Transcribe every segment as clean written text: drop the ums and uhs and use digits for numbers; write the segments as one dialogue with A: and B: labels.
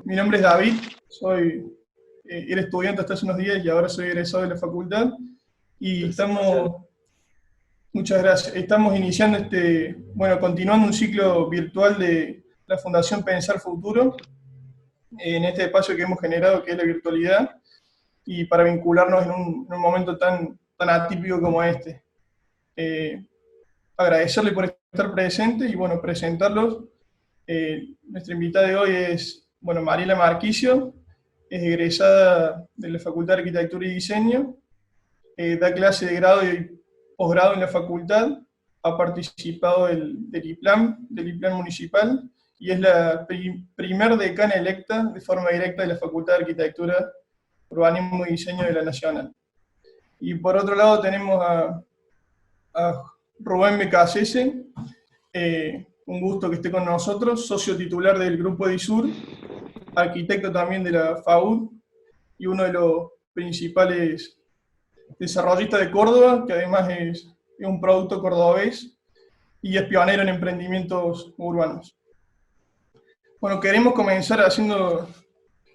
A: Mi nombre es David, era estudiante hasta hace unos días y ahora soy egresado de la facultad. Y
B: Felicitaciones.
A: muchas gracias, estamos iniciando continuando un ciclo virtual de la Fundación Pensar Futuro, en este espacio que hemos generado, que es la virtualidad, y para vincularnos en un momento tan atípico como este. Eh, Agradecerle por estar presente y bueno, presentarlos. Nuestra invitada de hoy es, bueno, Mariela Marquicio, es egresada de la Facultad de Arquitectura y Diseño, da clase de grado y posgrado en la facultad, ha participado del IPLAN municipal y es la primer decana electa de forma directa de la Facultad de Arquitectura, Urbanismo y Diseño de la Nacional. Y por otro lado tenemos a Rubén Becasese, un gusto que esté con nosotros, socio titular del Grupo Edisur, arquitecto también de la FAUD y uno de los principales desarrollistas de Córdoba, que además es un producto cordobés y es pionero en emprendimientos urbanos. Bueno, queremos comenzar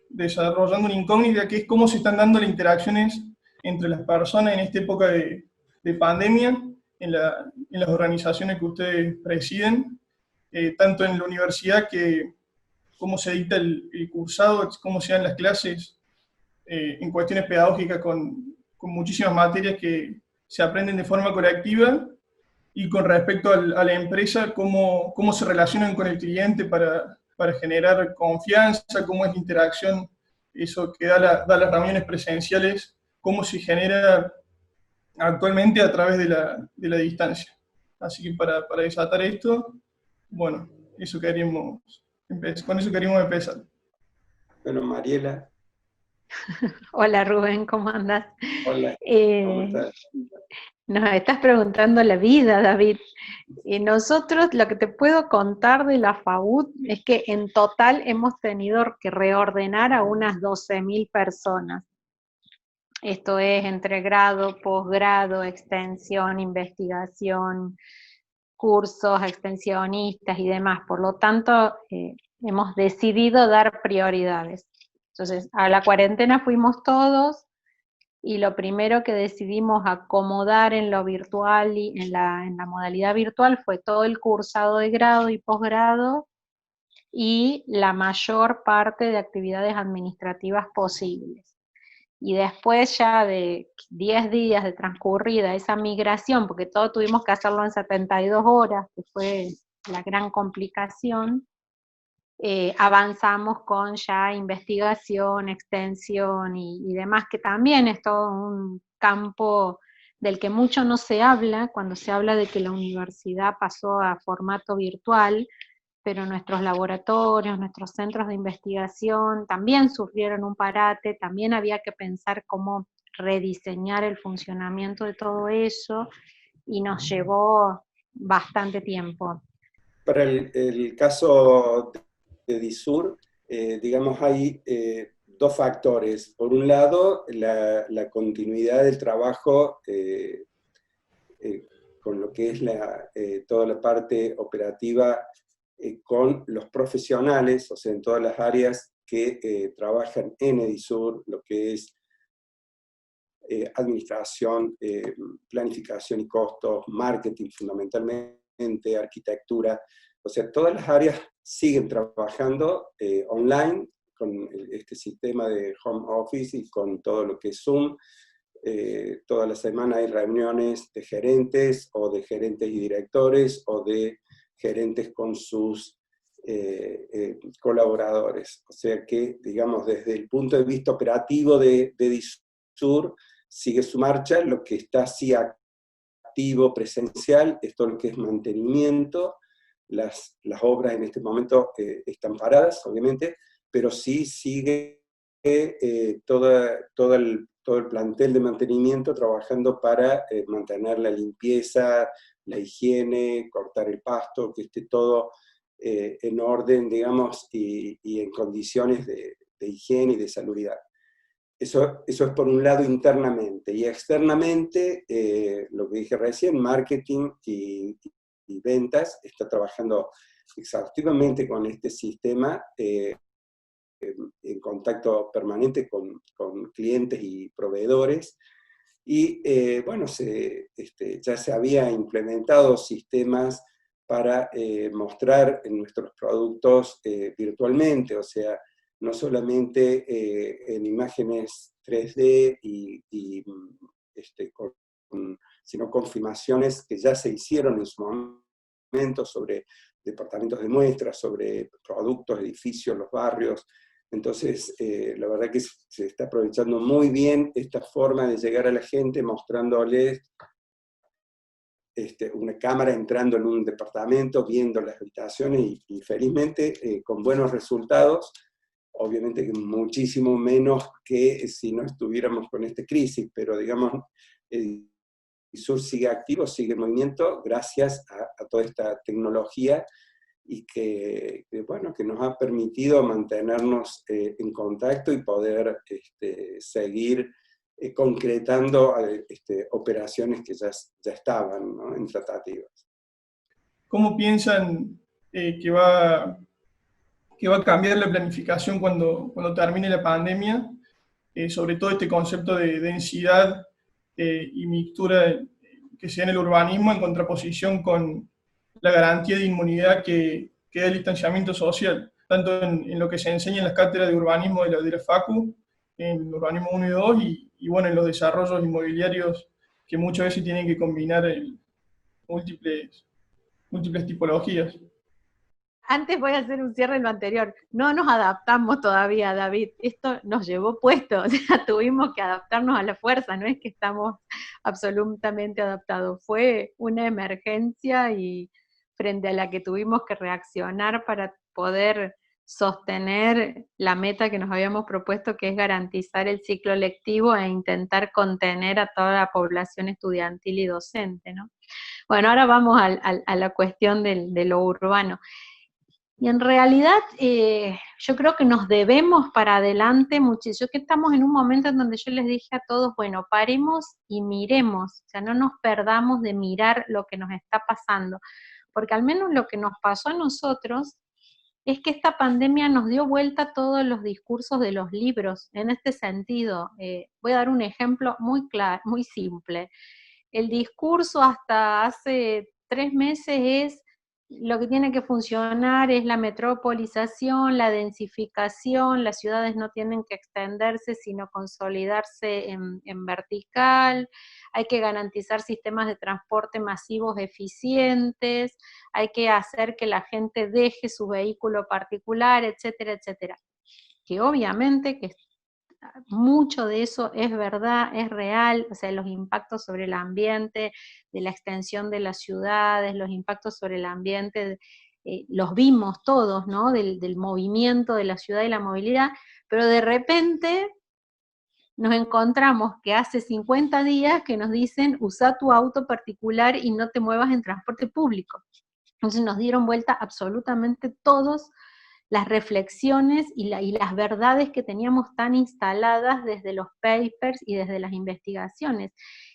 A: desarrollando una incógnita que es cómo se están dando las interacciones entre las personas en esta época de pandemia, en las organizaciones que ustedes presiden, tanto en la universidad, cómo se dicta el cursado, cómo se dan las clases, en cuestiones pedagógicas con muchísimas materias que se aprenden de forma colectiva, y con respecto a la empresa, cómo se relacionan con el cliente para generar confianza, cómo es la interacción, eso que da las reuniones presenciales, cómo se genera actualmente a través de la distancia. Así que para desatar esto, bueno, con eso queríamos empezar.
B: Bueno, Mariela,
C: Hola Rubén, ¿cómo andas?
B: hola, ¿cómo
C: Eh,
B: estás?
C: Nos estás preguntando la vida, David. Y nosotros lo que te puedo contar de la FAUD es que en total hemos tenido que reordenar a unas 12.000 personas. Esto es entre grado, posgrado, extensión, investigación, cursos, extensionistas y demás. Por lo tanto, hemos decidido dar prioridades. Entonces, a la cuarentena fuimos todos, y lo primero que decidimos acomodar en lo virtual y en la modalidad virtual fue todo el cursado de grado y posgrado y la mayor parte de actividades administrativas posibles. Y después ya de 10 días de transcurrida esa migración, porque todo tuvimos que hacerlo en 72 horas, que fue la gran complicación, avanzamos con ya investigación, extensión y demás, que también es todo un campo del que mucho no se habla cuando se habla de que la universidad pasó a formato virtual, pero nuestros laboratorios, nuestros centros de investigación también sufrieron un parate, también había que pensar cómo rediseñar el funcionamiento de todo eso, y nos llevó bastante tiempo.
B: Para el caso de DISUR, digamos, hay dos factores. Por un lado, la continuidad del trabajo eh, con lo que es toda la parte operativa con los profesionales, o sea, en todas las áreas que trabajan en Edisur, lo que es administración, planificación y costos, marketing fundamentalmente, arquitectura, o sea, todas las áreas siguen trabajando online con este sistema de home office y con todo lo que es Zoom. Toda la semana hay reuniones de gerentes o de gerentes y directores o de gerentes con sus colaboradores. O sea que, digamos, desde el punto de vista operativo de DISUR, sigue su marcha. Lo que está así activo, presencial, es todo lo que es mantenimiento. Las obras en este momento están paradas, obviamente, pero sí sigue todo el plantel de mantenimiento trabajando para mantener la limpieza, la higiene, cortar el pasto, que esté todo en orden, digamos, y en condiciones de higiene y de salubridad. Eso es por un lado internamente. Y externamente, lo que dije recién, marketing y ventas, está trabajando exhaustivamente con este sistema, en contacto permanente con clientes y proveedores, y bueno, ya se había implementado sistemas para mostrar nuestros productos virtualmente, o sea, no solamente en imágenes 3D sino con filmaciones que ya se hicieron en su momento sobre departamentos de muestras, sobre productos, edificios, los barrios. Entonces, la verdad que se está aprovechando muy bien esta forma de llegar a la gente, mostrándoles una cámara entrando en un departamento, viendo las habitaciones, y felizmente con buenos resultados, obviamente que muchísimo menos que si no estuviéramos con esta crisis, pero digamos, el DISUR sigue activo, sigue en movimiento, gracias a toda esta tecnología, y bueno, que nos ha permitido mantenernos en contacto y poder seguir concretando operaciones que ya estaban, ¿no?, en tratativas.
A: ¿Cómo piensan que va a cambiar la planificación cuando termine la pandemia? Sobre todo este concepto de densidad y mixtura que se da en el urbanismo en contraposición con la garantía de inmunidad que da el distanciamiento social, tanto en lo que se enseña en las cátedras de urbanismo de la FACU, en urbanismo 1 y 2, y bueno, en los desarrollos inmobiliarios que muchas veces tienen que combinar múltiples tipologías.
C: Antes voy a hacer un cierre en lo anterior. No nos adaptamos todavía, David. Esto nos llevó puesto, o sea, tuvimos que adaptarnos a la fuerza, no es que estamos absolutamente adaptados. Fue una emergencia y frente a la que tuvimos que reaccionar para poder sostener la meta que nos habíamos propuesto, que es garantizar el ciclo lectivo e intentar contener a toda la población estudiantil y docente, ¿no? Bueno, ahora vamos a la cuestión de lo urbano. Y en realidad yo creo que nos debemos para adelante muchísimo. Que estamos en un momento en donde yo les dije a todos, bueno, paremos y miremos, o sea, no nos perdamos de mirar lo que nos está pasando, porque al menos lo que nos pasó a nosotros es que esta pandemia nos dio vuelta todos los discursos de los libros, en este sentido. Voy a dar un ejemplo muy claro, muy simple. El discurso hasta hace 3 meses es: lo que tiene que funcionar es la metropolización, la densificación, las ciudades no tienen que extenderse, sino consolidarse en vertical, hay que garantizar sistemas de transporte masivos eficientes, hay que hacer que la gente deje su vehículo particular, etcétera, etcétera. Que obviamente que mucho de eso es verdad, es real, o sea, los impactos sobre el ambiente, de la extensión de las ciudades, los impactos sobre el ambiente, los vimos todos, ¿no?, del movimiento de la ciudad y la movilidad, pero de repente nos encontramos que hace 50 días que nos dicen, usa tu auto particular y no te muevas en transporte público. Entonces nos dieron vuelta absolutamente todos las reflexiones y las verdades que teníamos tan instaladas desde los papers y desde las investigaciones.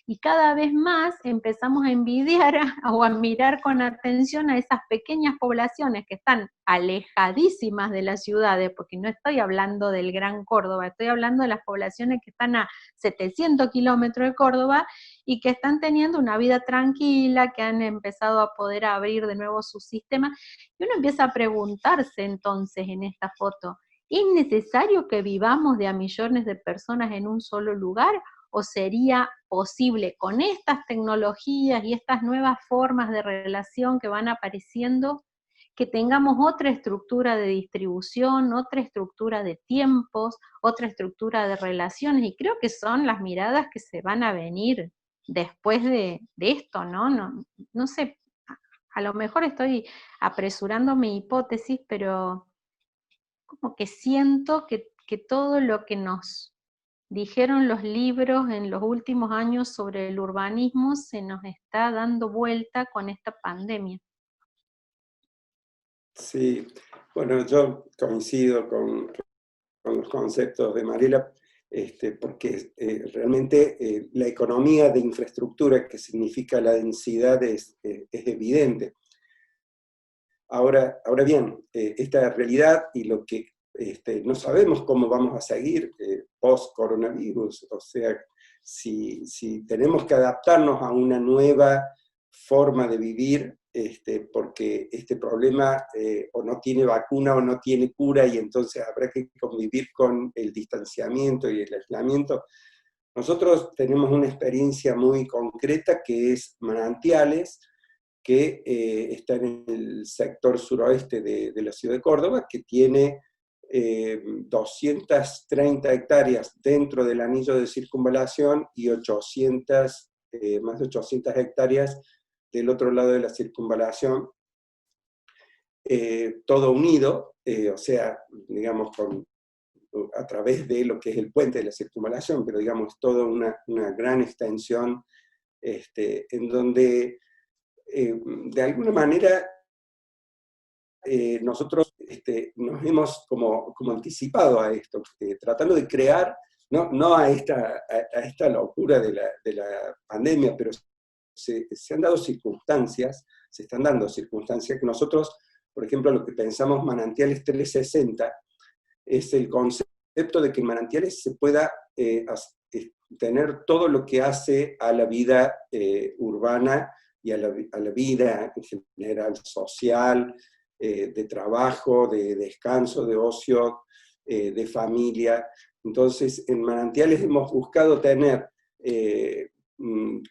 C: Y cada vez más empezamos a envidiar o a mirar con atención a esas pequeñas poblaciones que están alejadísimas de las ciudades, porque no estoy hablando del Gran Córdoba, estoy hablando de las poblaciones que están a 700 kilómetros de Córdoba y que están teniendo una vida tranquila, que han empezado a poder abrir de nuevo su sistema. Y uno empieza a preguntarse entonces en esta foto, ¿es necesario que vivamos de a millones de personas en un solo lugar? ¿O sería posible con estas tecnologías y estas nuevas formas de relación que van apareciendo, que tengamos otra estructura de distribución, otra estructura de tiempos, otra estructura de relaciones? Y creo que son las miradas que se van a venir después de esto, ¿no? No sé, a lo mejor estoy apresurando mi hipótesis, pero como que siento que todo lo que nos dijeron los libros en los últimos años sobre el urbanismo se nos está dando vuelta con esta pandemia.
B: Sí, bueno, yo coincido con los conceptos de Mariela, porque realmente la economía de infraestructura, que significa la densidad, es evidente. Ahora bien, esta realidad y lo que no sabemos cómo vamos a seguir post-coronavirus, o sea, si tenemos que adaptarnos a una nueva forma de vivir, porque este problema o no tiene vacuna o no tiene cura, y entonces habrá que convivir con el distanciamiento y el aislamiento. Nosotros tenemos una experiencia muy concreta que es Manantiales, que está en el sector suroeste de la ciudad de Córdoba, que tiene 230 hectáreas dentro del anillo de circunvalación y 800, más de 800 hectáreas del otro lado de la circunvalación, todo unido, o sea, digamos, a través de lo que es el puente de la circunvalación, pero digamos, toda una gran extensión, en donde, de alguna manera, nosotros nos hemos como anticipado a esto, tratando de crear, no a esta locura de la pandemia, pero se han dado circunstancias, se están dando circunstancias que nosotros, por ejemplo, lo que pensamos Manantiales 360, es el concepto de que en Manantiales se pueda tener todo lo que hace a la vida urbana y a la vida en general social, de trabajo, de descanso, de ocio, de familia. Entonces, en Manantiales hemos buscado tener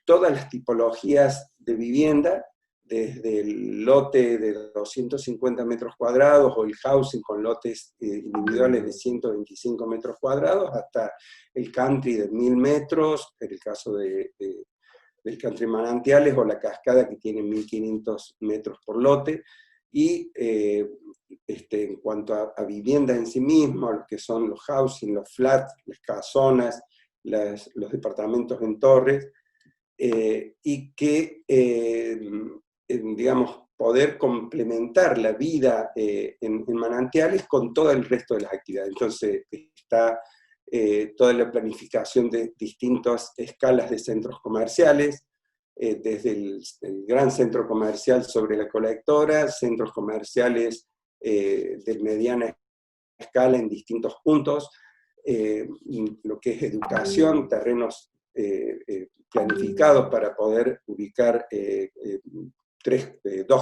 B: todas las tipologías de vivienda, desde el lote de 250 metros cuadrados o el housing con lotes individuales de 125 metros cuadrados, hasta el country de 1000 metros, en el caso del country Manantiales, o la cascada que tiene 1500 metros por lote. Y en cuanto a vivienda en sí mismo, lo que son los housing, los flats, las casonas, los departamentos en torres, y que, digamos, poder complementar la vida en Manantiales con todo el resto de las actividades. Entonces está toda la planificación de distintas escalas de centros comerciales, desde el gran centro comercial sobre la colectora, centros comerciales de mediana escala en distintos puntos, lo que es educación, terrenos planificados para poder ubicar 2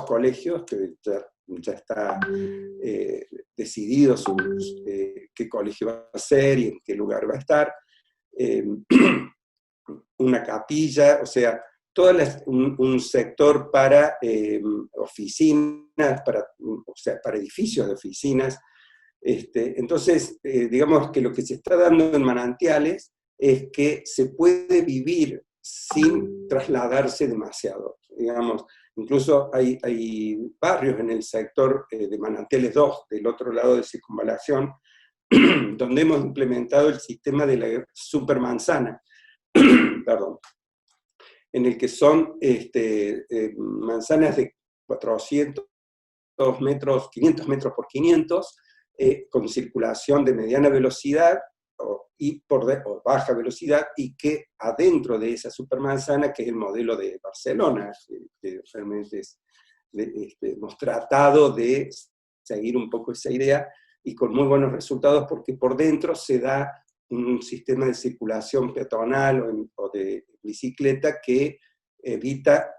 B: colegios, que ya está decidido qué colegio va a ser y en qué lugar va a estar, una capilla, o sea, un sector para oficinas, para edificios de oficinas. Entonces, digamos que lo que se está dando en Manantiales es que se puede vivir sin trasladarse demasiado. Digamos, incluso hay barrios en el sector de Manantiales 2, del otro lado de Circunvalación, donde hemos implementado el sistema de la supermanzana, perdón, en el que son manzanas de 400 metros, 500 metros por 500, con circulación de mediana velocidad o baja velocidad, y que adentro de esa supermanzana, que es el modelo de Barcelona, que realmente hemos tratado de seguir un poco esa idea, y con muy buenos resultados, porque por dentro se da un sistema de circulación peatonal o de bicicleta que evita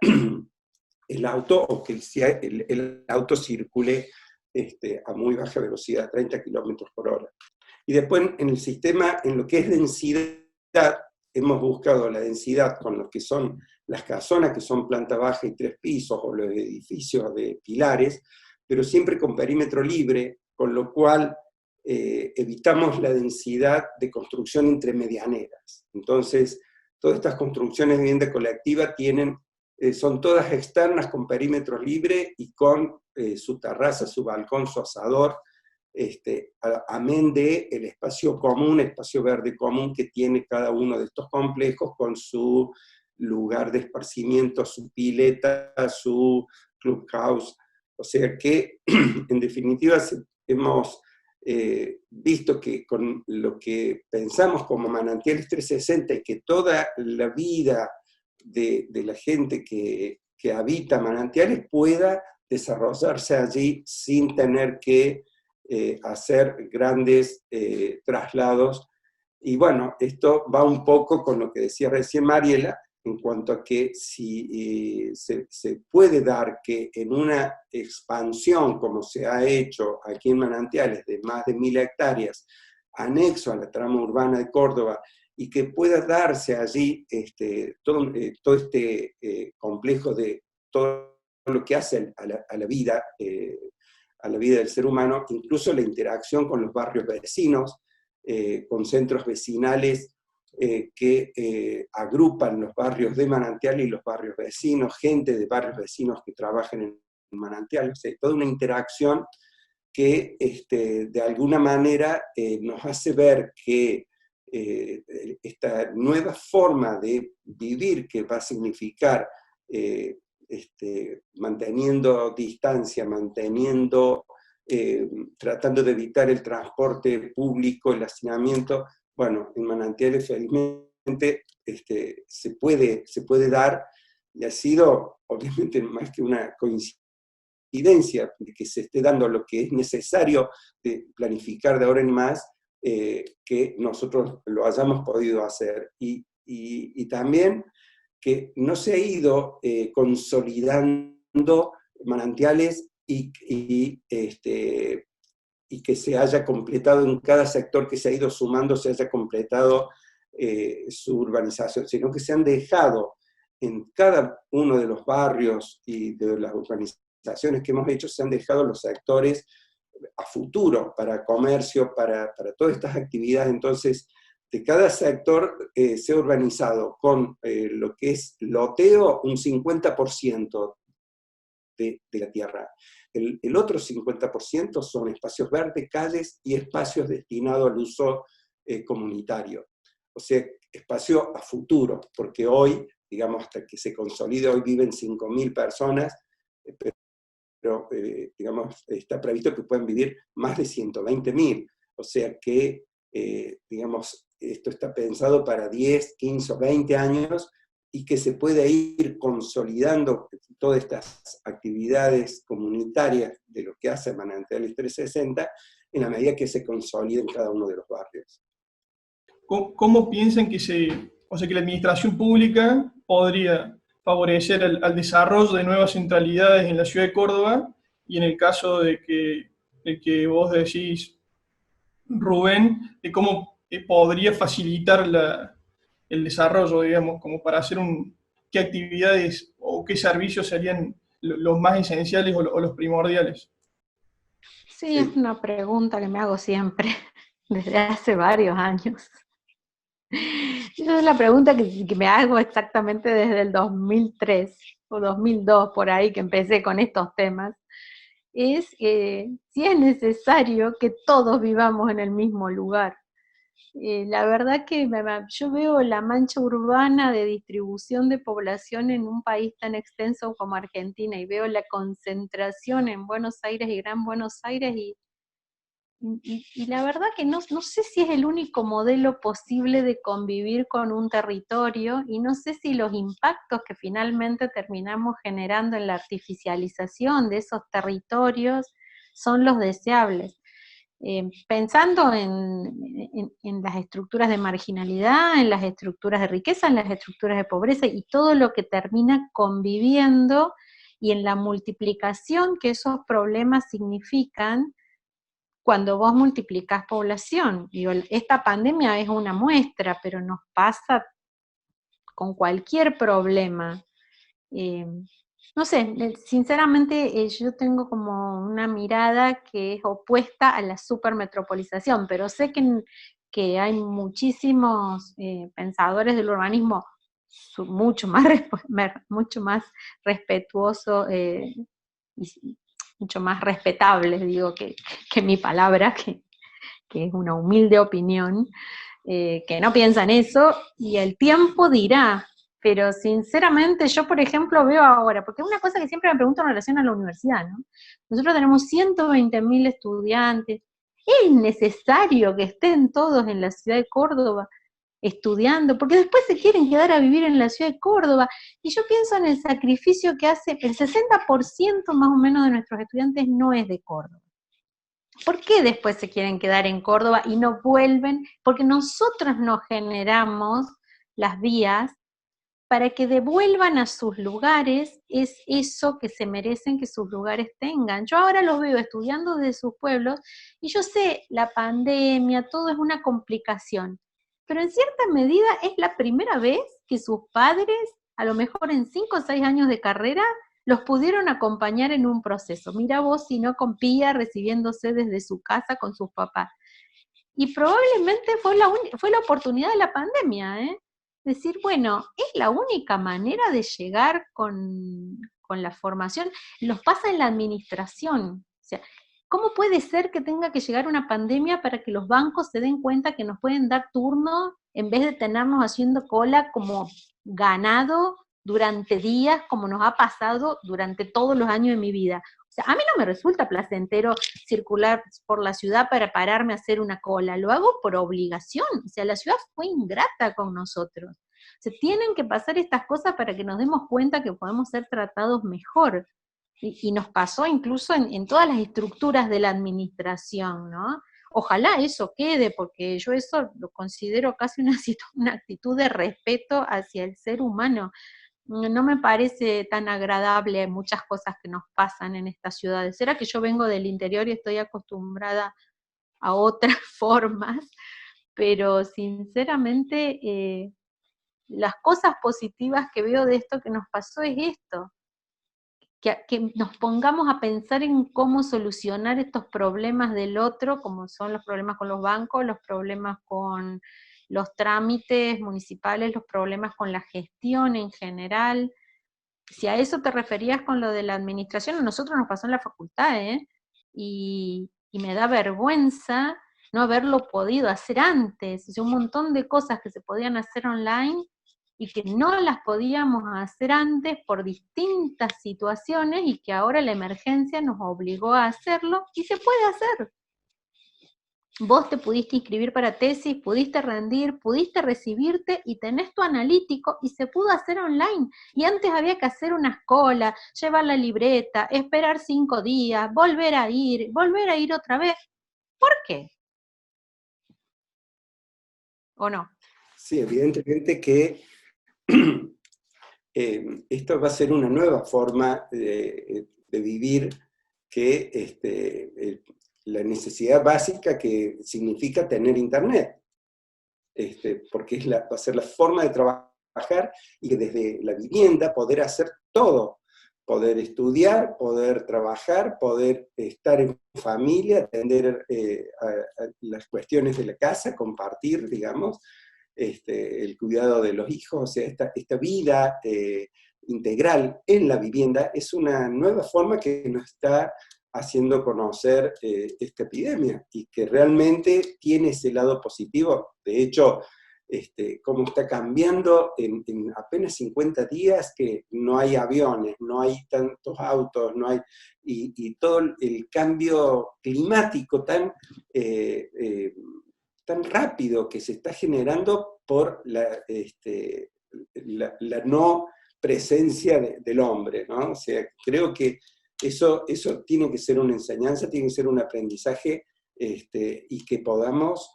B: el auto, o que el auto circule a muy baja velocidad, 30 kilómetros por hora. Y después en el sistema, en lo que es densidad, hemos buscado la densidad con lo que son las casonas, que son planta baja y 3 pisos, o los edificios de pilares, pero siempre con perímetro libre, con lo cual evitamos la densidad de construcción entre medianeras. Entonces, todas estas construcciones de vivienda colectiva son todas externas, con perímetro libre y con su terraza, su balcón, su asador, amén de el espacio común, espacio verde común que tiene cada uno de estos complejos, con su lugar de esparcimiento, su pileta, su clubhouse. O sea que, en definitiva, hemos visto que con lo que pensamos como Manantiales 360, y que toda la vida de la gente que habita Manantiales pueda desarrollarse allí sin tener que hacer grandes traslados. Y bueno, esto va un poco con lo que decía recién Mariela, en cuanto a que si se puede dar que en una expansión, como se ha hecho aquí en Manantiales, de más de 1000 hectáreas, anexo a la trama urbana de Córdoba, y que pueda darse allí todo este complejo de todo lo que hace a la vida del ser humano, incluso la interacción con los barrios vecinos, con centros vecinales que agrupan los barrios de Manantial y los barrios vecinos, gente de barrios vecinos que trabajan en Manantial, o sea, toda una interacción que de alguna manera nos hace ver que esta nueva forma de vivir que va a significar manteniendo distancia, tratando de evitar el transporte público, el hacinamiento, bueno, en Manantiales felizmente se puede dar, y ha sido obviamente más que una coincidencia de que se esté dando lo que es necesario de planificar de ahora en más, que nosotros lo hayamos podido hacer. Y también que no se ha ido consolidando Manantiales y que se haya completado en cada sector que se ha ido sumando, se haya completado su urbanización, sino que se han dejado en cada uno de los barrios y de las urbanizaciones que hemos hecho, se han dejado los sectores a futuro para comercio, para todas estas actividades. Entonces, de cada sector se ha urbanizado con lo que es loteo un 50% de la tierra. El otro 50% son espacios verdes, calles y espacios destinados al uso comunitario. O sea, espacio a futuro, porque hoy, digamos, hasta que se consolide, hoy viven 5.000 personas, pero digamos, está previsto que puedan vivir más de 120.000. O sea que, digamos, esto está pensado para 10, 15 o 20 años, y que se puede ir consolidando todas estas actividades comunitarias de lo que hace Manantiales 360 en la medida que se consoliden cada uno de los barrios.
A: ¿Cómo piensan que que la administración pública podría favorecer al desarrollo de nuevas centralidades en la ciudad de Córdoba, y en el caso de que vos decís, Rubén, de cómo podría facilitar el desarrollo, digamos, como para hacer qué actividades o qué servicios serían los más esenciales o los primordiales?
C: Sí, es una pregunta que me hago siempre, desde hace varios años. Esa es la pregunta que me hago exactamente desde el 2003 o 2002, por ahí que empecé con estos temas. Es si es necesario que todos vivamos en el mismo lugar. La verdad que yo veo la mancha urbana de distribución de población en un país tan extenso como Argentina, y veo la concentración en Buenos Aires y Gran Buenos Aires, y la verdad que no sé si es el único modelo posible de convivir con un territorio, y no sé si los impactos que finalmente terminamos generando en la artificialización de esos territorios son los deseables. Pensando en las estructuras de marginalidad, en las estructuras de riqueza, en las estructuras de pobreza y todo lo que termina conviviendo, y en la multiplicación que esos problemas significan cuando vos multiplicás población. Digo, esta pandemia es una muestra, pero nos pasa con cualquier problema. No sé, sinceramente yo tengo como una mirada que es opuesta a la supermetropolización, pero sé que hay muchísimos pensadores del urbanismo mucho más respetuosos y mucho más respetables, digo, que mi palabra, que es una humilde opinión, que no piensan eso, y el tiempo dirá. Pero sinceramente yo, por ejemplo, veo ahora, porque es una cosa que siempre me pregunto en relación a la universidad, ¿no? Nosotros tenemos 120.000 estudiantes. ¿Es necesario que estén todos en la ciudad de Córdoba estudiando? Porque después se quieren quedar a vivir en la ciudad de Córdoba. Y yo pienso en el sacrificio que hace, el 60% más o menos de nuestros estudiantes no es de Córdoba. ¿Por qué después se quieren quedar en Córdoba y no vuelven? Porque nosotros nos generamos las vías para que devuelvan a sus lugares es eso que se merecen que sus lugares tengan. Yo ahora los veo estudiando desde sus pueblos y yo sé, la pandemia, todo es una complicación, pero en cierta medida es la primera vez que sus padres, a lo mejor en 5 o 6 años de carrera, los pudieron acompañar en un proceso. Mira vos si no con Pía recibiéndose desde su casa con sus papás. Y probablemente fue la oportunidad de la pandemia, ¿eh? Decir, bueno, es la única manera de llegar con la formación. Los pasa en la administración. O sea, ¿cómo puede ser que tenga que llegar una pandemia para que los bancos se den cuenta que nos pueden dar turno en vez de tenernos haciendo cola como ganado durante días, como nos ha pasado durante todos los años de mi vida? O sea, a mí no me resulta placentero circular por la ciudad para pararme a hacer una cola, lo hago por obligación, o sea, la ciudad fue ingrata con nosotros. Se tienen que pasar estas cosas para que nos demos cuenta que podemos ser tratados mejor. Y nos pasó incluso en todas las estructuras de la administración, ¿no? Ojalá eso quede, porque yo eso lo considero casi una actitud de respeto hacia el ser humano. No me parece tan agradable muchas cosas que nos pasan en estas ciudades. ¿Será que yo vengo del interior y estoy acostumbrada a otras formas? Pero sinceramente, las cosas positivas que veo de esto que nos pasó es esto, que nos pongamos a pensar en cómo solucionar estos problemas del otro, como son los problemas con los bancos, los problemas con los trámites municipales, los problemas con la gestión en general. Si a eso te referías con lo de la administración, a nosotros nos pasó en la facultad, ¿eh? Y me da vergüenza no haberlo podido hacer antes. O sea, un montón de cosas que se podían hacer online y que no las podíamos hacer antes por distintas situaciones y que ahora la emergencia nos obligó a hacerlo y se puede hacer. Vos te pudiste inscribir para tesis, pudiste rendir, pudiste recibirte y tenés tu analítico y se pudo hacer online. Y antes había que hacer una cola, llevar la libreta, esperar 5 días, volver a ir otra vez. ¿Por qué? ¿O no?
B: Sí, evidentemente que esto va a ser una nueva forma de vivir que la necesidad básica que significa tener internet, porque va a ser la forma de trabajar y que desde la vivienda poder hacer todo, poder estudiar, poder trabajar, poder estar en familia, atender a las cuestiones de la casa, compartir, digamos, el cuidado de los hijos, o sea, esta vida integral en la vivienda es una nueva forma que nos está haciendo conocer esta epidemia y que realmente tiene ese lado positivo. De hecho, cómo está cambiando en apenas 50 días, que no hay aviones, no hay tantos autos, no hay, y todo el cambio climático tan rápido que se está generando por la no presencia del hombre, ¿no? O sea, creo que eso tiene que ser una enseñanza, tiene que ser un aprendizaje, y que podamos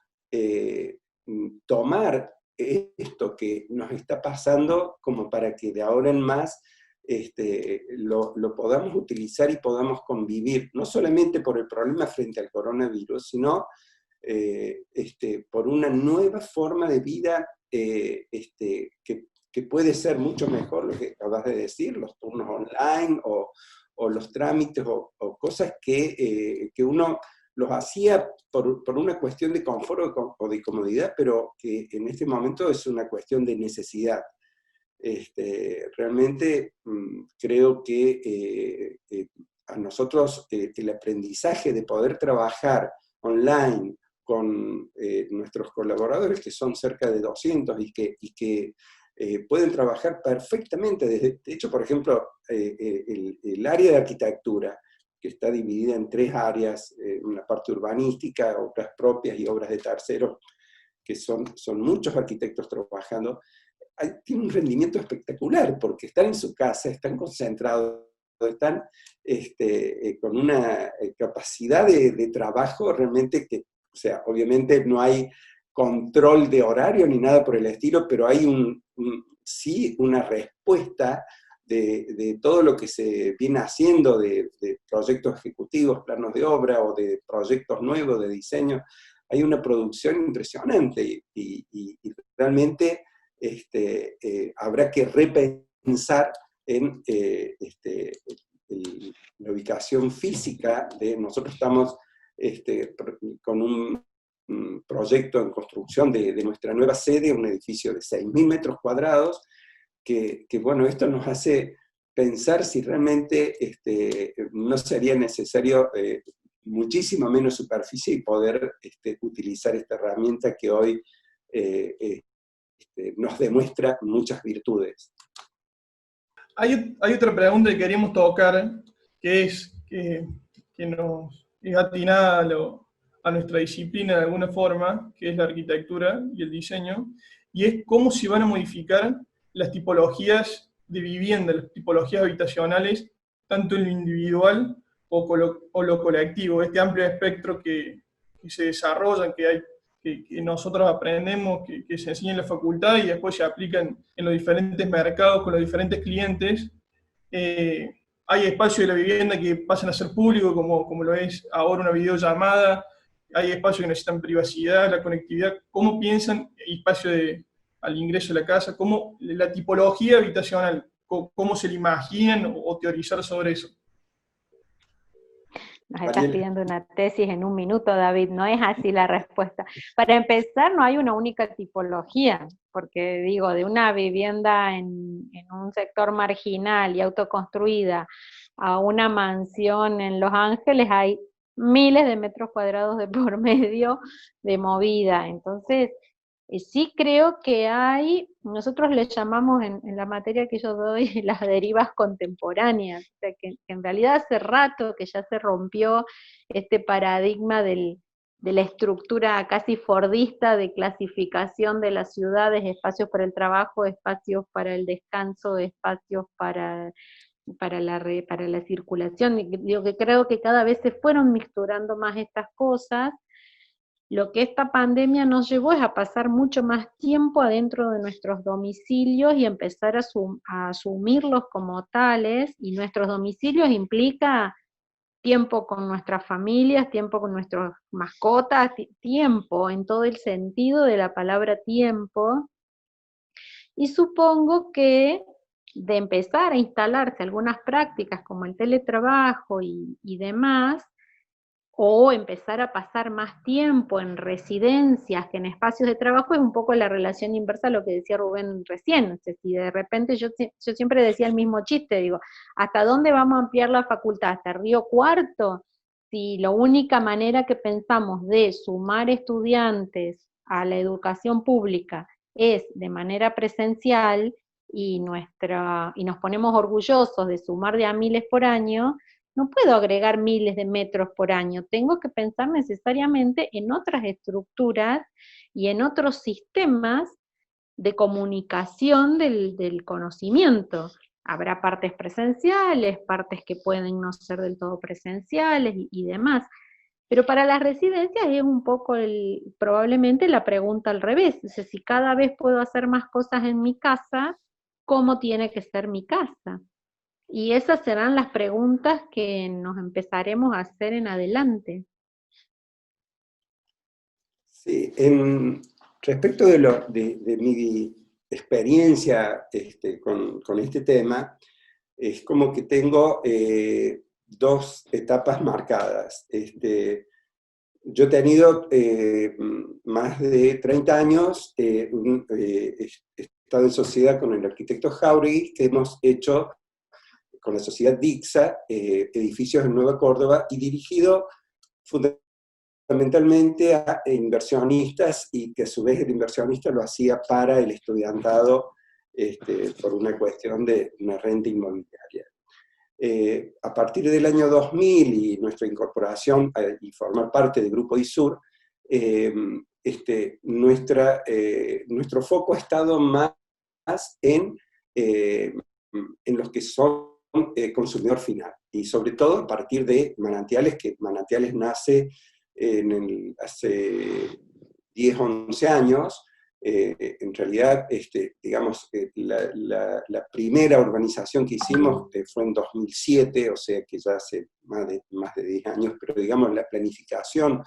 B: tomar esto que nos está pasando como para que de ahora en más lo podamos utilizar y podamos convivir, no solamente por el problema frente al coronavirus, sino por una nueva forma de vida que puede ser mucho mejor, lo que acabas de decir, los turnos online o los trámites o cosas que uno los hacía por una cuestión de confort o de comodidad, pero que en este momento es una cuestión de necesidad. Realmente creo que a nosotros el aprendizaje de poder trabajar online con nuestros colaboradores, que son cerca de 200 y que pueden trabajar perfectamente. De hecho, por ejemplo, el área de arquitectura, que está dividida en 3 áreas, una parte urbanística, obras propias y obras de terceros, que son muchos arquitectos trabajando, tiene un rendimiento espectacular, porque están en su casa, están concentrados, están con una capacidad de trabajo realmente que, o sea, obviamente no hay control de horario ni nada por el estilo, pero hay sí una respuesta de todo lo que se viene haciendo, de proyectos ejecutivos, planos de obra o de proyectos nuevos de diseño. Hay una producción impresionante y realmente habrá que repensar en la ubicación física de, nosotros estamos con un proyecto en construcción de nuestra nueva sede, un edificio de 6.000 metros cuadrados, que bueno, esto nos hace pensar si realmente no sería necesario muchísimo menos superficie y poder utilizar esta herramienta que hoy nos demuestra muchas virtudes.
A: Hay otra pregunta que queríamos tocar, que es que nos es atinada a nuestra disciplina de alguna forma, que es la arquitectura y el diseño, y es cómo se van a modificar las tipologías de vivienda, las tipologías habitacionales, tanto en lo individual o lo colectivo, este amplio espectro que se desarrolla, que nosotros aprendemos, que se enseña en la facultad y después se aplican en los diferentes mercados con los diferentes clientes. Hay espacios de la vivienda que pasan a ser públicos, como lo es ahora una videollamada, hay espacios que necesitan privacidad, la conectividad. ¿Cómo piensan el espacio al ingreso de la casa? ¿Cómo la tipología habitacional? ¿Cómo se la imaginan o teorizar sobre eso?
C: Nos estás pidiendo una tesis en un minuto, David, no es así la respuesta. Para empezar, no hay una única tipología, porque digo, de una vivienda en un sector marginal y autoconstruida a una mansión en Los Ángeles hay miles de metros cuadrados de por medio de movida. Entonces, sí creo que nosotros le llamamos en la materia que yo doy las derivas contemporáneas, o sea, que en realidad hace rato que ya se rompió este paradigma de la estructura casi fordista de clasificación de las ciudades, espacios para el trabajo, espacios para el descanso, espacios para la circulación. Digo que creo que cada vez se fueron mixturando más estas cosas. Lo que esta pandemia nos llevó es a pasar mucho más tiempo adentro de nuestros domicilios y empezar a asumirlos como tales, y nuestros domicilios implica tiempo con nuestras familias, tiempo con nuestras mascotas, tiempo en todo el sentido de la palabra tiempo, y supongo que de empezar a instalarse algunas prácticas como el teletrabajo y demás, o empezar a pasar más tiempo en residencias que en espacios de trabajo, es un poco la relación inversa a lo que decía Rubén recién. O sea, si de repente yo siempre decía el mismo chiste, digo, ¿hasta dónde vamos a ampliar la facultad? ¿Hasta Río Cuarto? Si la única manera que pensamos de sumar estudiantes a la educación pública es de manera presencial y nos ponemos orgullosos de sumar de a miles por año, no puedo agregar miles de metros por año, tengo que pensar necesariamente en otras estructuras y en otros sistemas de comunicación del conocimiento. Habrá partes presenciales, partes que pueden no ser del todo presenciales y demás. Pero para las residencias es un poco probablemente la pregunta al revés. O sea, si cada vez puedo hacer más cosas en mi casa, ¿cómo tiene que ser mi casa? Y esas serán las preguntas que nos empezaremos a hacer en adelante.
B: Sí, respecto de mi experiencia con este tema, es como que tengo dos etapas marcadas. Yo he tenido más de 30 años, he estado en sociedad con el arquitecto Jáuregui, que hemos hecho con la sociedad DICSA, edificios en Nueva Córdoba, y dirigido fundamentalmente a inversionistas, y que a su vez el inversionista lo hacía para el estudiantado por una cuestión de una renta inmobiliaria. A partir del año 2000 y nuestra incorporación y formar parte del Grupo ISUR, nuestro foco ha estado más en los que son consumidor final. Y sobre todo a partir de Manantiales, que Manantiales nace hace 10, 11 años. En realidad, digamos, la primera urbanización que hicimos fue en 2007, o sea que ya hace más de 10 años, pero digamos la planificación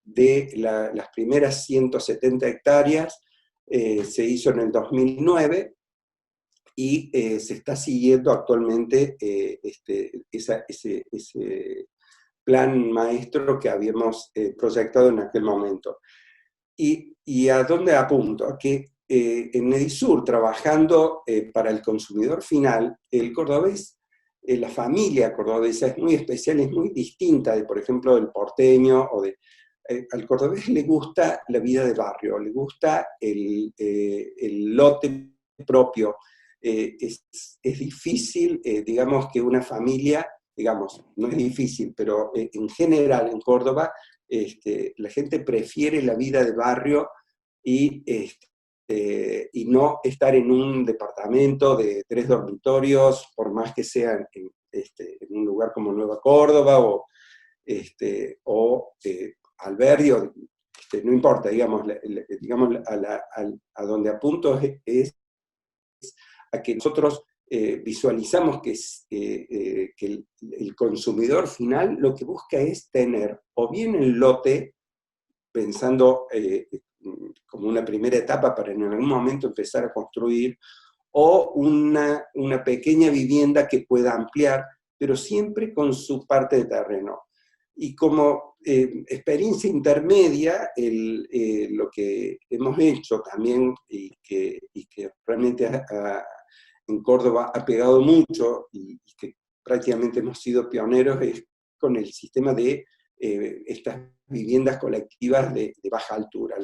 B: de las primeras 170 hectáreas se hizo en el 2009, y se está siguiendo actualmente ese plan maestro que habíamos proyectado en aquel momento. ¿Y a dónde apunto? A que en Edisur, trabajando para el consumidor final, el cordobés, la familia cordobesa es muy especial, es muy distinta de, por ejemplo, del porteño, o al cordobés le gusta la vida de barrio, le gusta el lote propio. Es difícil, digamos, que una familia, digamos, no es difícil, pero en general en Córdoba, la gente prefiere la vida de barrio y no estar en un departamento de 3 dormitorios, por más que sea en un lugar como Nueva Córdoba o Alberdi, no importa, digamos, a donde apunto es a que nosotros visualizamos que el consumidor final lo que busca es tener o bien el lote, pensando como una primera etapa para en algún momento empezar a construir, o una pequeña vivienda que pueda ampliar, pero siempre con su parte de terreno. Y como experiencia intermedia, lo que hemos hecho también, y que realmente en Córdoba ha pegado mucho, y que prácticamente hemos sido pioneros, es con el sistema de estas viviendas colectivas de baja altura,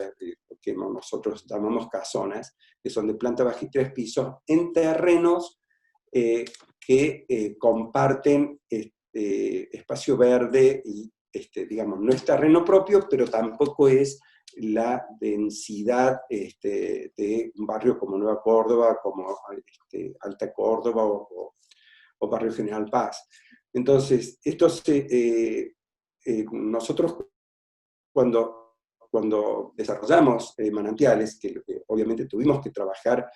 B: que nosotros llamamos casonas, que son de planta baja y 3 pisos, en terrenos que comparten espacio verde, y digamos, no es terreno propio, pero tampoco es la densidad de un barrio como Nueva Córdoba, como Alta Córdoba o Barrio General Paz. Entonces, nosotros cuando desarrollamos Manantiales, que obviamente tuvimos que trabajar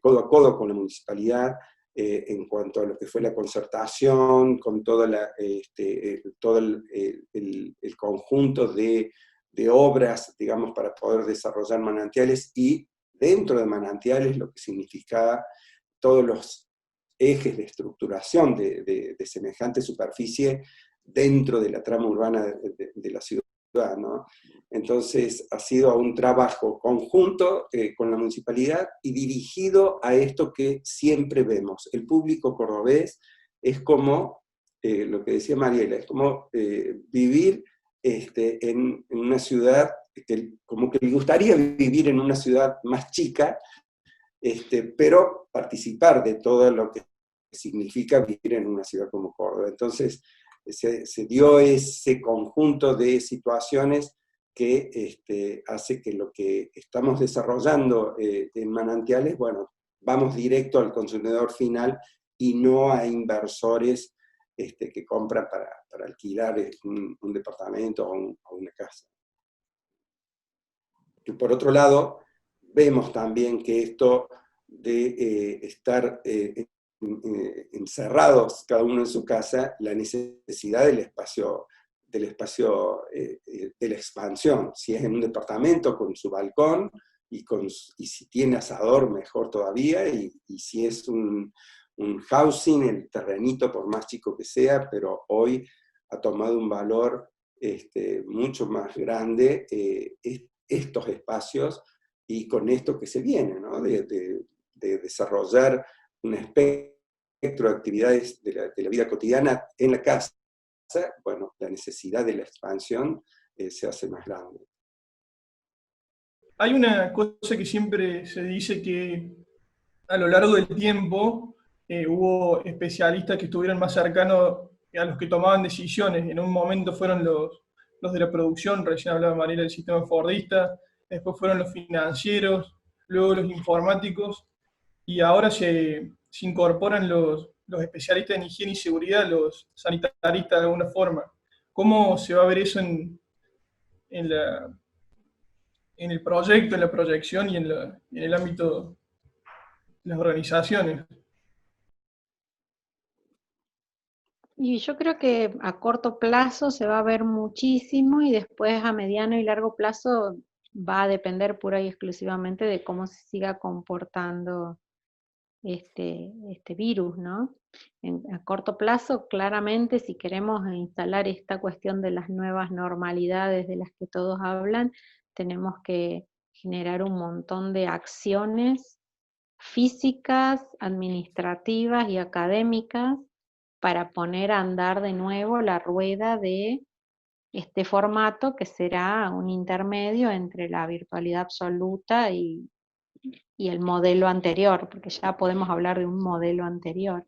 B: codo a codo con la municipalidad, en cuanto a lo que fue la concertación, con todo el conjunto de obras, digamos, para poder desarrollar Manantiales, y dentro de Manantiales lo que significaba todos los ejes de estructuración de semejante superficie dentro de la trama urbana de la ciudad, ¿no? Entonces ha sido un trabajo conjunto con la municipalidad y dirigido a esto que siempre vemos. El público cordobés es como, lo que decía Mariela, es como vivir en una ciudad, como que le gustaría vivir en una ciudad más chica, pero participar de todo lo que significa vivir en una ciudad como Córdoba. Entonces, se dio ese conjunto de situaciones que hace que lo que estamos desarrollando en Manantiales, bueno, vamos directo al consumidor final y no a inversores que compran para alquilar un departamento o una casa. Y por otro lado, vemos también que esto de estar encerrados cada uno en su casa, la necesidad del espacio de la expansión, si es en un departamento con su balcón, y si tiene asador, mejor todavía, y si es un housing, el terrenito, por más chico que sea, pero hoy ha tomado un valor mucho más grande estos espacios, y con esto que se viene, ¿no? de desarrollar un espectro de actividades de la vida cotidiana en la casa. Bueno, la necesidad de la expansión se hace más grande.
A: Hay una cosa que siempre se dice, que a lo largo del tiempo hubo especialistas que estuvieron más cercanos a los que tomaban decisiones. En un momento fueron los de la producción, recién hablaba Mariela del sistema fordista, después fueron los financieros, luego los informáticos, y ahora se incorporan los los especialistas en higiene y seguridad, los sanitaristas de alguna forma. ¿Cómo se va a ver eso en, en el proyecto, en la proyección y en el ámbito de las organizaciones?
C: Y yo creo que a corto plazo se va a ver muchísimo y después a mediano y largo plazo va a depender pura y exclusivamente de cómo se siga comportando este virus, ¿no? A corto plazo, claramente, si queremos instalar esta cuestión de las nuevas normalidades de las que todos hablan, tenemos que generar un montón de acciones físicas, administrativas y académicas para poner a andar de nuevo la rueda de este formato que será un intermedio entre la virtualidad absoluta y el modelo anterior, porque ya podemos hablar de un modelo anterior.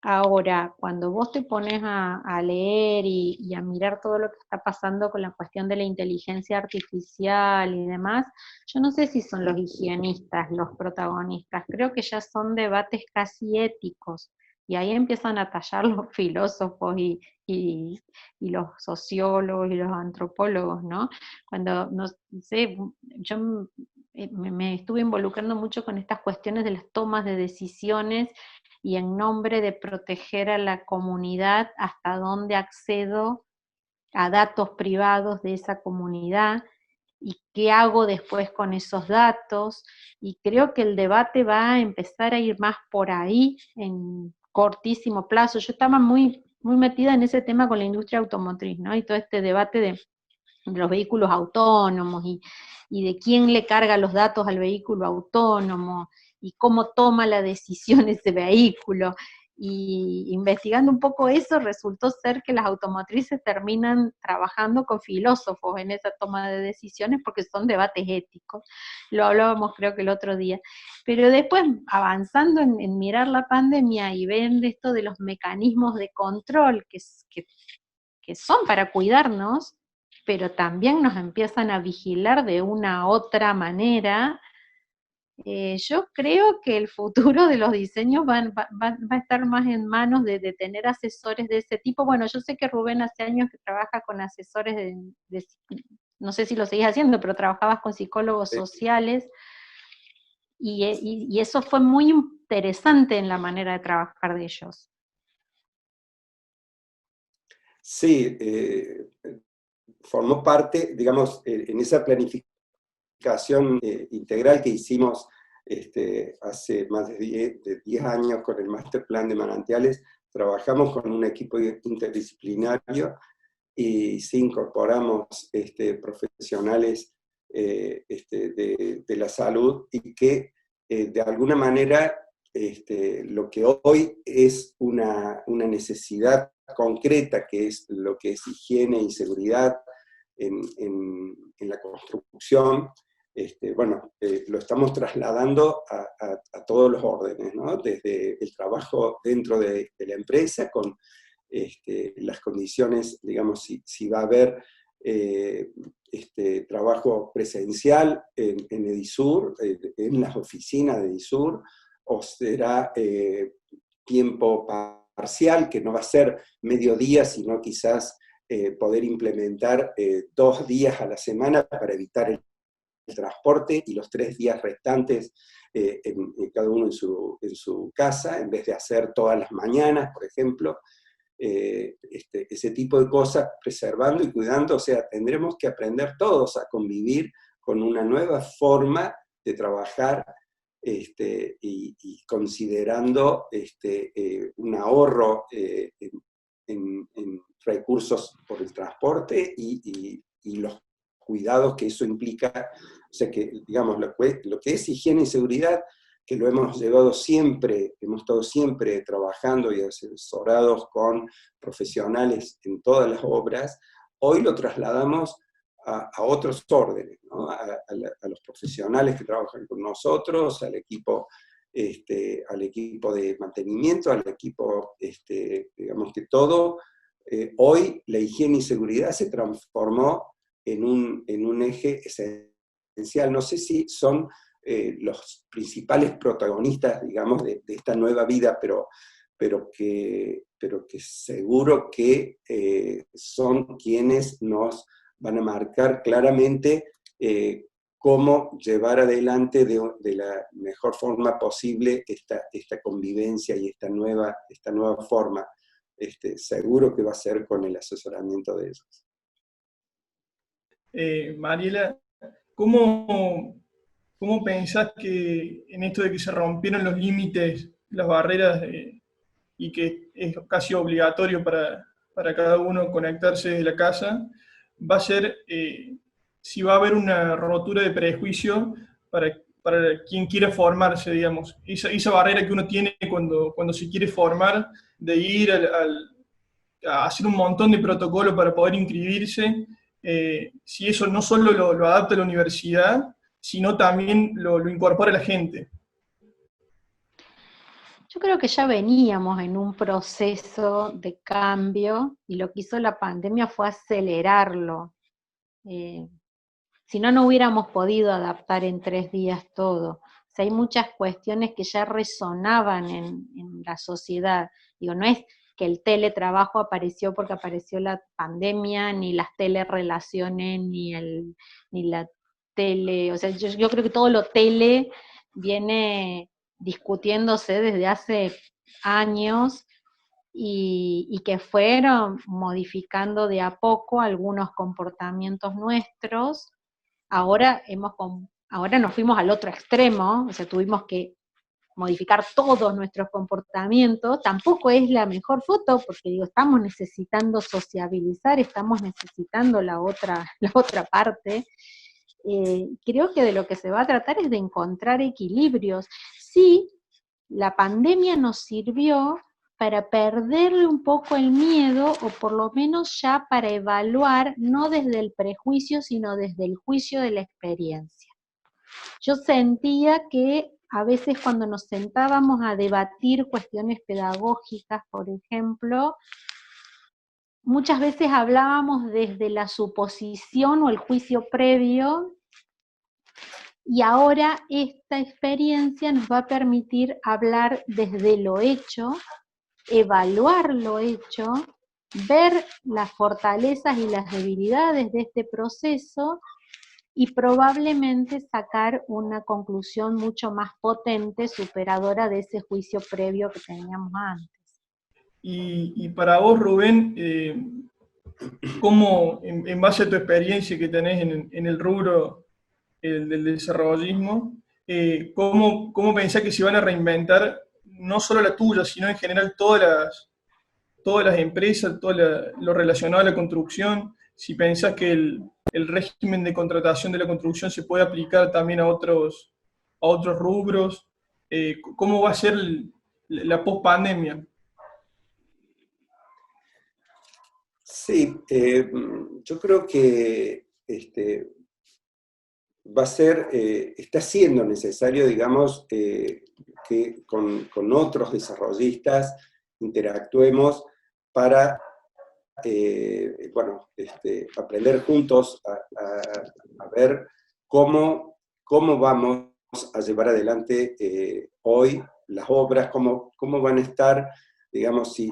C: Ahora, cuando vos te pones a leer y a mirar todo lo que está pasando con la cuestión de la inteligencia artificial y demás, yo no sé si son los higienistas los protagonistas, creo que ya son debates casi éticos, y ahí empiezan a tallar los filósofos y los sociólogos y los antropólogos, ¿no? Cuando, no sé, yo me estuve involucrando mucho con estas cuestiones de las tomas de decisiones y en nombre de proteger a la comunidad, hasta dónde accedo a datos privados de esa comunidad y qué hago después con esos datos. Y creo que el debate va a empezar a ir más por ahí en cortísimo plazo. Yo estaba muy metida en ese tema con la industria automotriz, ¿no? Y todo este debate de los vehículos autónomos y de quién le carga los datos al vehículo autónomo y cómo toma la decisión ese vehículo. Y investigando un poco eso, resultó ser que las automotrices terminan trabajando con filósofos en esa toma de decisiones porque son debates éticos. Lo hablábamos creo que el otro día. Pero después, avanzando en mirar la pandemia y ver esto de los mecanismos de control que son para cuidarnos, pero también nos empiezan a vigilar de una otra manera. Yo creo que el futuro de los diseños va a estar más en manos de tener asesores de ese tipo. Bueno, yo sé que Rubén hace años que trabaja con asesores no sé si lo seguís haciendo, pero trabajabas con psicólogos sociales, y eso fue muy interesante en la manera de trabajar de ellos.
B: Sí, formó parte, digamos, en esa planificación integral que hicimos hace más de 10 años con el Master Plan de Manantiales. Trabajamos con un equipo interdisciplinario y sí incorporamos profesionales de la salud, y que de alguna manera lo que hoy es una necesidad concreta, que es lo que es higiene y seguridad en la construcción, bueno, lo estamos trasladando a todos los órdenes, ¿no? Desde el trabajo dentro de la empresa, con las condiciones, digamos, si va a haber trabajo presencial en Edisur, en las oficinas de Edisur, o será tiempo parcial, que no va a ser mediodía, sino quizás poder implementar 2 días a la semana para evitar el transporte, y los 3 días restantes cada uno en su casa, en vez de hacer todas las mañanas, por ejemplo. Ese tipo de cosas, preservando y cuidando. O sea, tendremos que aprender todos a convivir con una nueva forma de trabajar, y considerando un ahorro en recursos por el transporte y los cuidados que eso implica. O sea que, digamos, lo que es higiene y seguridad, que lo hemos llevado siempre, hemos estado siempre trabajando y asesorados con profesionales en todas las obras, hoy lo trasladamos a otros órdenes, ¿no? A los profesionales que trabajan con nosotros, al equipo de mantenimiento, al equipo, digamos que todo. Hoy la higiene y seguridad se transformó en un eje esencial. No sé si son los principales protagonistas, digamos, de esta nueva vida, pero pero que seguro que son quienes nos van a marcar claramente cómo llevar adelante de la mejor forma posible esta convivencia y esta nueva forma. Seguro que va a ser con el asesoramiento de ellos.
A: Mariela, ¿cómo pensás que en esto de que se rompieron los límites, las barreras, y que es casi obligatorio para cada uno conectarse desde la casa, va a ser, si va a haber una rotura de prejuicio para quien quiera formarse, digamos? Esa barrera que uno tiene cuando se quiere formar, de ir a hacer un montón de protocolos para poder inscribirse, si eso no solo lo adapta a la universidad, sino también lo incorpora a la gente.
C: Yo creo que ya veníamos en un proceso de cambio y lo que hizo la pandemia fue acelerarlo. Si no, no hubiéramos podido adaptar en 3 días todo. O sea, hay muchas cuestiones que ya resonaban en la sociedad. Digo, no es que el teletrabajo apareció porque apareció la pandemia, ni las telerelaciones, ni la tele, o sea, yo creo que todo lo tele viene discutiéndose desde hace años y que fueron modificando de a poco algunos comportamientos nuestros. Ahora nos fuimos al otro extremo, o sea, tuvimos que modificar todos nuestros comportamientos. Tampoco es la mejor foto, porque digo, estamos necesitando sociabilizar, estamos necesitando la otra parte. Creo que de lo que se va a tratar es de encontrar equilibrios. Sí, la pandemia nos sirvió para perderle un poco el miedo, o por lo menos ya para evaluar, no desde el prejuicio, sino desde el juicio de la experiencia. Yo sentía que a veces cuando nos sentábamos a debatir cuestiones pedagógicas, por ejemplo, muchas veces hablábamos desde la suposición o el juicio previo, y ahora esta experiencia nos va a permitir hablar desde lo hecho, evaluar lo hecho, ver las fortalezas y las debilidades de este proceso y probablemente sacar una conclusión mucho más potente, superadora de ese juicio previo que teníamos antes.
A: Y para vos, Rubén, ¿cómo, en base a tu experiencia que tenés en el rubro del desarrollismo, cómo pensás que se van a reinventar, no solo la tuya, sino en general todas las empresas, lo relacionado a la construcción? Si pensás que el régimen de contratación de la construcción se puede aplicar también a otros rubros, ¿cómo va a ser la post-pandemia?
B: Sí, yo creo que va a ser, está siendo necesario, digamos, que con otros desarrollistas interactuemos para, bueno, aprender juntos a ver cómo vamos a llevar adelante hoy las obras, cómo van a estar, digamos, si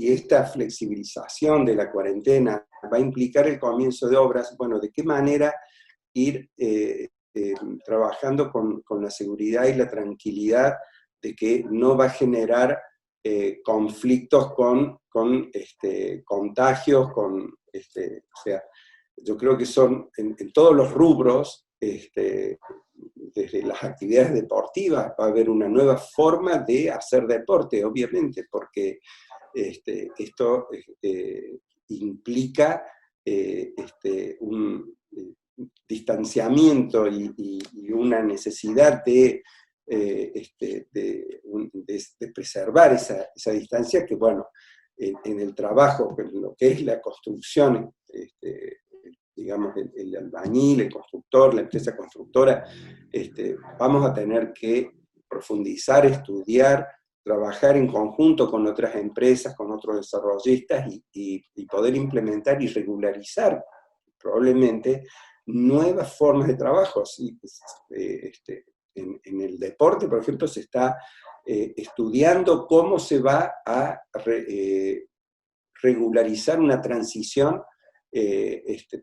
B: esta flexibilización de la cuarentena va a implicar el comienzo de obras, bueno, de qué manera ir trabajando con la seguridad y la tranquilidad de que no va a generar conflictos con contagios, o sea, yo creo que son en todos los rubros, desde las actividades deportivas va a haber una nueva forma de hacer deporte, obviamente, porque esto implica un distanciamiento y una necesidad de preservar esa distancia que, bueno, en el trabajo, en lo que es la construcción, digamos, el albañil, el constructor, la empresa constructora, vamos a tener que profundizar, estudiar, trabajar en conjunto con otras empresas, con otros desarrollistas y poder implementar y regularizar probablemente nuevas formas de trabajo. ¿Sí? en el deporte, por ejemplo, se está estudiando cómo se va a regularizar una transición,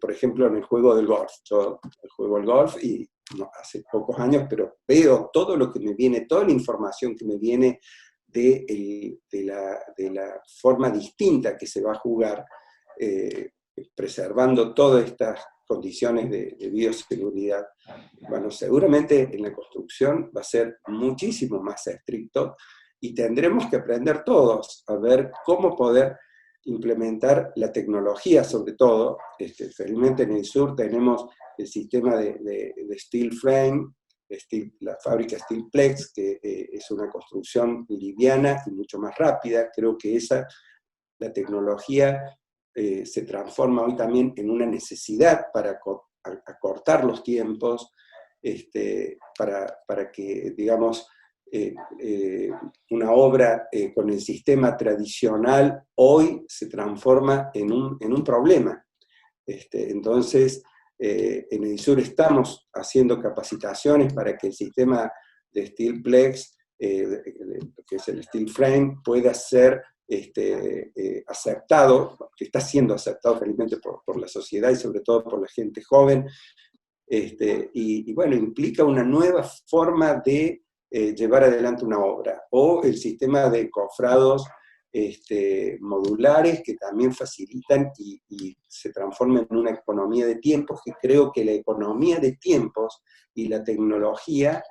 B: por ejemplo, en el juego del golf. Yo juego al golf y no, hace pocos años, pero veo todo lo que me viene, toda la información que me viene de la forma distinta que se va a jugar, preservando todas estas condiciones de bioseguridad. Bueno, seguramente en la construcción va a ser muchísimo más estricto y tendremos que aprender todos a ver cómo poder implementar la tecnología, sobre todo. Felizmente en el sur tenemos el sistema de steel frame, la fábrica Steelplex, que es una construcción liviana y mucho más rápida. Creo que la tecnología se transforma hoy también en una necesidad para acortar los tiempos, para que, digamos, una obra con el sistema tradicional hoy se transforma en un problema. Entonces, en el sur estamos haciendo capacitaciones para que el sistema de Steelplex, que es el steel frame, pueda ser aceptado, que está siendo aceptado felizmente por la sociedad y sobre todo por la gente joven, y bueno, implica una nueva forma de llevar adelante una obra, o el sistema de cofrados modulares que también facilitan y se transforman en una economía de tiempos, que creo que la economía de tiempos y la tecnología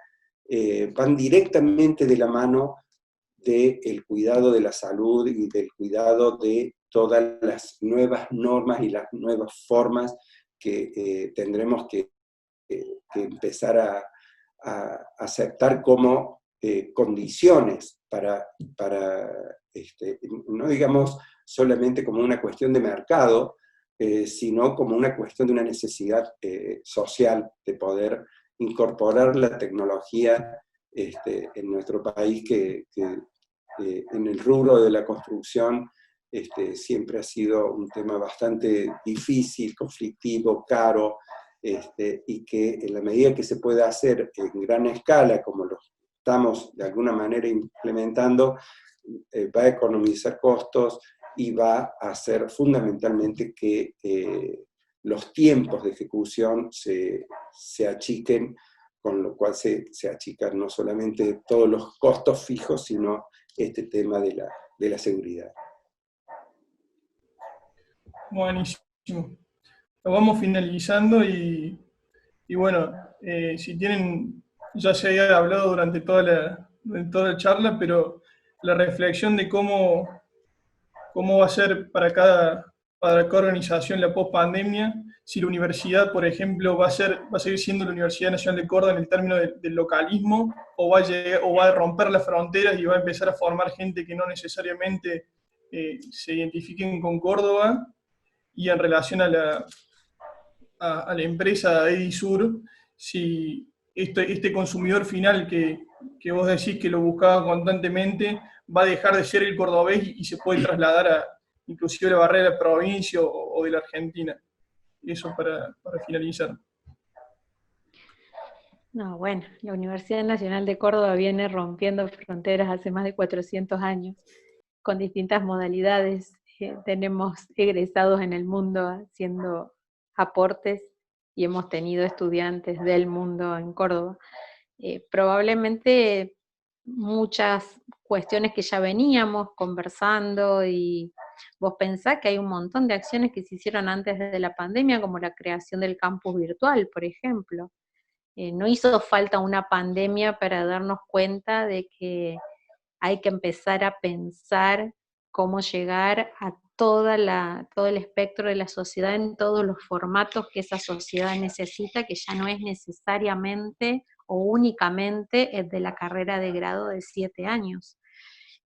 B: van directamente de la mano del cuidado de la salud y del cuidado de todas las nuevas normas y las nuevas formas que tendremos que empezar a aceptar como condiciones para no digamos solamente como una cuestión de mercado, sino como una cuestión de una necesidad social de poder incorporar la tecnología en nuestro país, que en el rubro de la construcción siempre ha sido un tema bastante difícil, conflictivo, caro, y que en la medida que se pueda hacer en gran escala, como lo estamos de alguna manera implementando, va a economizar costos y va a hacer fundamentalmente que los tiempos de ejecución se achiquen, con lo cual se achican no solamente todos los costos fijos, sino este tema de la seguridad.
A: Buenísimo. Lo vamos finalizando y bueno, si tienen, ya se había hablado durante toda la charla, pero la reflexión de cómo va a ser para cada organización la post-pandemia, si la universidad, por ejemplo, va a seguir siendo la Universidad Nacional de Córdoba en el término del localismo, o va a romper las fronteras y va a empezar a formar gente que no necesariamente se identifiquen con Córdoba. Y en relación a la empresa Edisur, si este consumidor final que vos decís que lo buscaba constantemente, va a dejar de ser el cordobés y se puede trasladar a inclusive la barrera de la provincia o de la Argentina. Eso para finalizar.
C: No, bueno, la Universidad Nacional de Córdoba viene rompiendo fronteras hace más de 400 años, con distintas modalidades. Tenemos egresados en el mundo haciendo aportes y hemos tenido estudiantes del mundo en Córdoba. Probablemente muchas cuestiones que ya veníamos conversando, y vos pensás que hay un montón de acciones que se hicieron antes de la pandemia, como la creación del campus virtual, por ejemplo. No hizo falta una pandemia para darnos cuenta de que hay que empezar a pensar cómo llegar a todo el espectro de la sociedad en todos los formatos que esa sociedad necesita, que ya no es necesariamente o únicamente el de la carrera de grado de 7 años.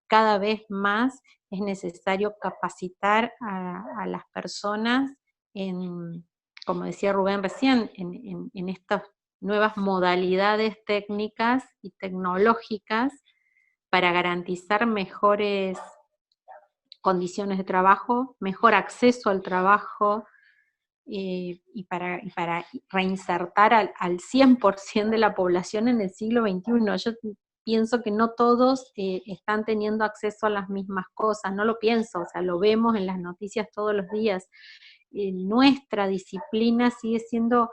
C: Cada vez más es necesario capacitar a las personas en, como decía Rubén recién, en estas nuevas modalidades técnicas y tecnológicas para garantizar mejores condiciones de trabajo, mejor acceso al trabajo, y para reinsertar al 100% de la población en el siglo XXI. Yo pienso que no todos están teniendo acceso a las mismas cosas, no lo pienso, o sea, lo vemos en las noticias todos los días. Nuestra disciplina sigue siendo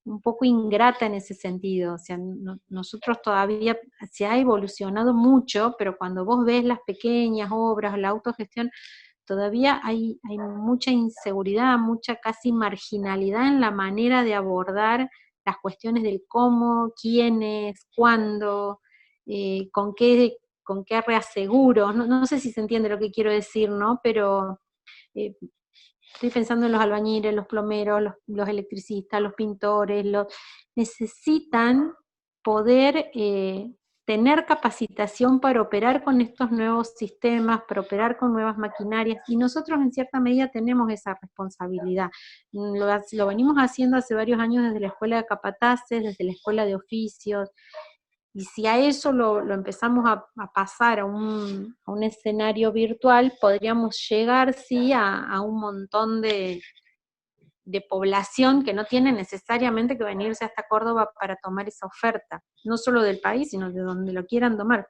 C: un poco ingrata en ese sentido, o sea, nosotros todavía se ha evolucionado mucho, pero cuando vos ves las pequeñas obras, la autogestión, todavía hay mucha inseguridad, mucha casi marginalidad en la manera de abordar las cuestiones del cómo, quiénes, cuándo, con qué reaseguros, no sé si se entiende lo que quiero decir, ¿no? Pero eh, estoy pensando en los albañiles, los plomeros, los electricistas, los pintores, necesitan poder tener capacitación para operar con estos nuevos sistemas, para operar con nuevas maquinarias, y nosotros en cierta medida tenemos esa responsabilidad. Lo venimos haciendo hace varios años desde la Escuela de Capataces, desde la Escuela de Oficios, y si a eso lo empezamos a pasar a un escenario virtual, podríamos llegar, sí, a un montón de población que no tiene necesariamente que venirse hasta Córdoba para tomar esa oferta, no solo del país, sino de donde lo quieran tomar.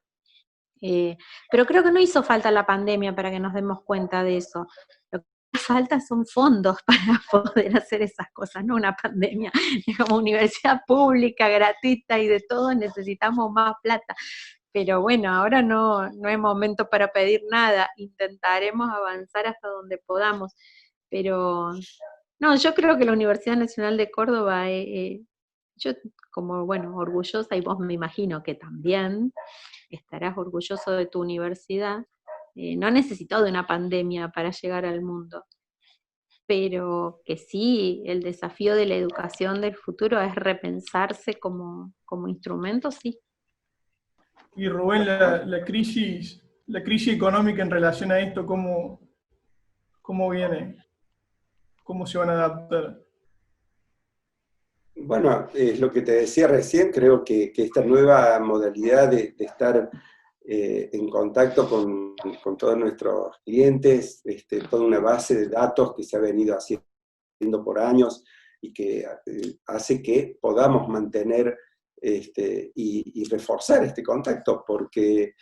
C: Pero creo que no hizo falta la pandemia para que nos demos cuenta de eso. Lo que hace falta son fondos para poder hacer esas cosas, no una pandemia. Como universidad pública, gratuita y de todo, necesitamos más plata. Pero bueno, ahora no es momento para pedir nada, intentaremos avanzar hasta donde podamos. Pero no, yo creo que la Universidad Nacional de Córdoba, yo como, bueno, orgullosa, y vos me imagino que también estarás orgulloso de tu universidad, no necesitó de una pandemia para llegar al mundo, pero que sí, el desafío de la educación del futuro es repensarse como instrumento, sí.
A: Y Rubén, la crisis económica en relación a esto, ¿cómo viene? ¿Cómo se van a adaptar?
B: Bueno, es lo que te decía recién, creo que esta nueva modalidad de estar en contacto con todos nuestros clientes, toda una base de datos que se ha venido haciendo por años y que hace que podamos mantener y reforzar este contacto, porque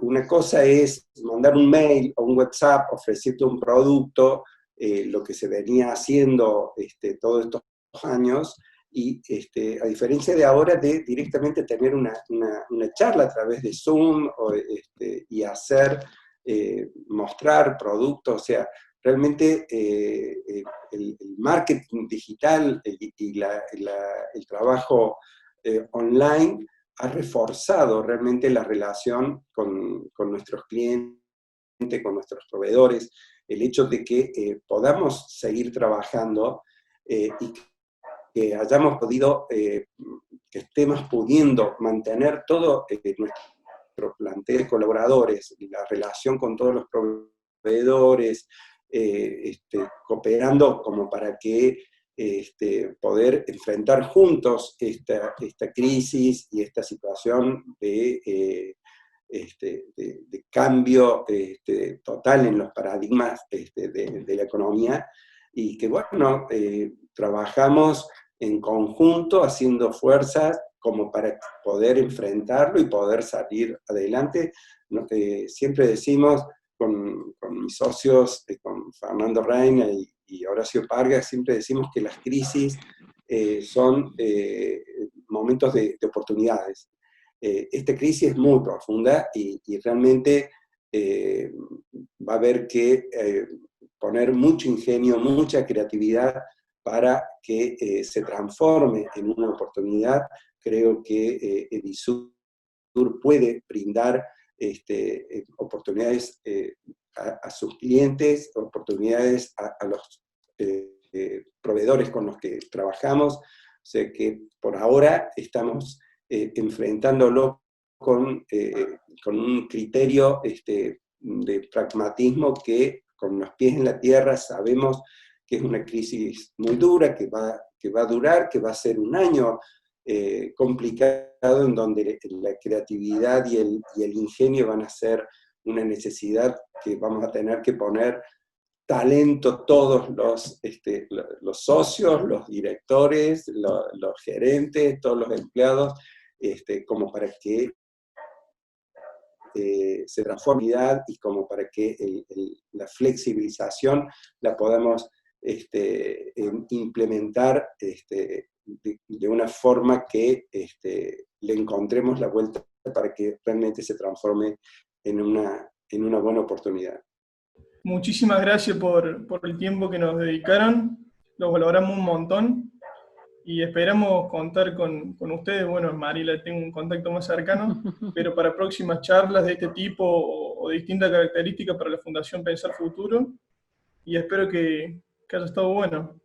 B: una cosa es mandar un mail o un WhatsApp ofreciendo un producto, lo que se venía haciendo todos estos años, y a diferencia de ahora, de directamente tener una charla a través de Zoom y mostrar productos, o sea, realmente el marketing digital y el trabajo online ha reforzado realmente la relación con nuestros clientes, con nuestros proveedores, el hecho de que podamos seguir trabajando y que hayamos podido, que estemos pudiendo mantener todo nuestro plantel de colaboradores, la relación con todos los proveedores, cooperando como para que poder enfrentar juntos esta crisis y esta situación de cambio total en los paradigmas de la economía, y que bueno, trabajamos en conjunto haciendo fuerzas como para poder enfrentarlo y poder salir adelante. Siempre decimos con mis socios, con Fernando Reina y Horacio Parga, siempre decimos que las crisis son momentos de oportunidades. Esta crisis es muy profunda y realmente va a haber que poner mucho ingenio, mucha creatividad para que se transforme en una oportunidad. Creo que Edisur puede brindar oportunidades a sus clientes, oportunidades a los proveedores con los que trabajamos. O sea que por ahora estamos enfrentándolo con un criterio de pragmatismo, que con los pies en la tierra sabemos que es una crisis muy dura, que va a durar, que va a ser un año complicado, en donde la creatividad y el ingenio van a ser una necesidad que vamos a tener que poner talento todos los socios, los directores, los gerentes, todos los empleados, como para que se transforme y como para que la flexibilización la podamos implementar de una forma que le encontremos la vuelta para que realmente se transforme en una buena oportunidad.
A: Muchísimas gracias por el tiempo que nos dedicaron, lo valoramos un montón y esperamos contar con ustedes. Bueno, Mariela tengo un contacto más cercano, pero para próximas charlas de este tipo o de distintas características para la Fundación Pensar Futuro, y espero que haya estado bueno.